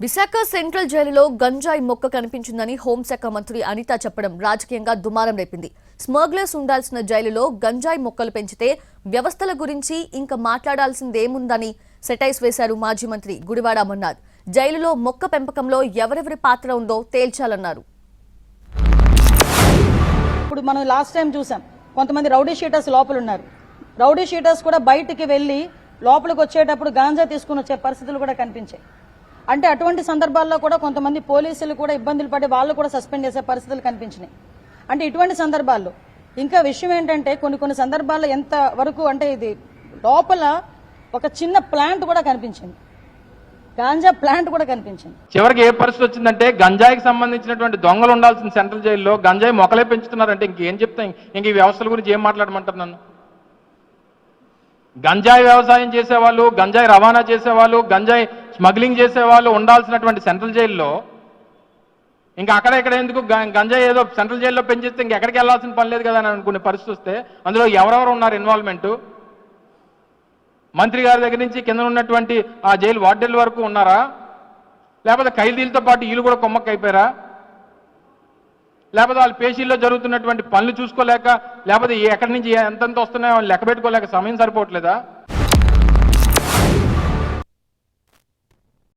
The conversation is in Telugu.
విశాఖ సెంట్రల్ జైలులో గంజాయి మొక్క కనిపించిందని హోంశాఖ మంత్రి అనిత చెప్పడం రాజకీయంగా దుమారం రేపింది. స్మగ్లర్స్ ఉండాల్సిన జైలులో గంజాయి మొక్కలు పెంచితే వ్యవస్థల గురించి ఇంకా మాట్లాడాల్సిందేముందని సెటైర్స్ వేశారు మాజీ మంత్రి గుడివాడ అమర్నాథ్. జైలులో మొక్క పెంపకంలో ఎవరెవరి పాత్ర ఉందో తేల్చాలన్నారు. ఇప్పుడు మనం లాస్ట్ టైం చూసాం, కొంతమంది రౌడీ షీటర్స్ లోపల ఉన్నారు. రౌడీ షీటర్స్ కూడా బయటికి వెళ్లి లోపలికి వచ్చేటప్పుడు గాంజా తీసుకుని వచ్చే పరిస్థితులు కూడా కనిపించాయి. అంటే అటువంటి సందర్భాల్లో కూడా కొంతమంది పోలీసులు కూడా ఇబ్బందులు పడి వాళ్ళు కూడా సస్పెండ్ చేసే పరిస్థితులు కనిపించినాయి. అంటే ఇటువంటి సందర్భాల్లో ఇంకా విషయం ఏంటంటే కొన్ని సందర్భాల్లో ఎంత వరకు అంటే ఇది లోపల ఒక చిన్న ప్లాంట్ కూడా కనిపించింది, గాంజా ప్లాంట్ కూడా కనిపించింది. చివరికి ఏ పరిస్థితి వచ్చిందంటే గంజాయికి సంబంధించినటువంటి దొంగలు ఉండాల్సిన సెంట్రల్ జైల్లో గంజాయి మొక్కలే పెంచుతున్నారంటే ఇంకేం చెప్తాం? ఇంక ఈ వ్యవస్థల గురించి ఏం మాట్లాడమంటారు నన్ను? గంజాయి వ్యవసాయం చేసేవాళ్ళు, గంజాయి రవాణా చేసేవాళ్ళు, గంజాయి స్మగ్లింగ్ చేసేవాళ్ళు ఉండాల్సినటువంటి సెంట్రల్ జైల్లో ఇంకా అక్కడ ఎందుకు గంజాయి ఏదో సెంట్రల్ జైల్లో పెంచేస్తే ఇంకెక్కడికి వెళ్లాల్సిన పని లేదు కదా అని అనుకునే పరిస్థితి వస్తే అందులో ఎవరెవరు ఉన్నారు ఇన్వాల్వ్మెంట్? మంత్రి గారి దగ్గర నుంచి కింద ఉన్నటువంటి ఆ జైలు వార్డెన్ల వరకు ఉన్నారా? లేకపోతే ఖైదీలతో పాటు వీళ్ళు కూడా కొమ్మక్క అయిపోయారా? లేకపోతే వాళ్ళ పేషీల్లో జరుగుతున్నటువంటి పనులు చూసుకోలేక, లేకపోతే ఎక్కడి నుంచి ఎంతెంత వస్తున్నాయో లెక్క పెట్టుకోలేక సమయం సరిపోవట్లేదా?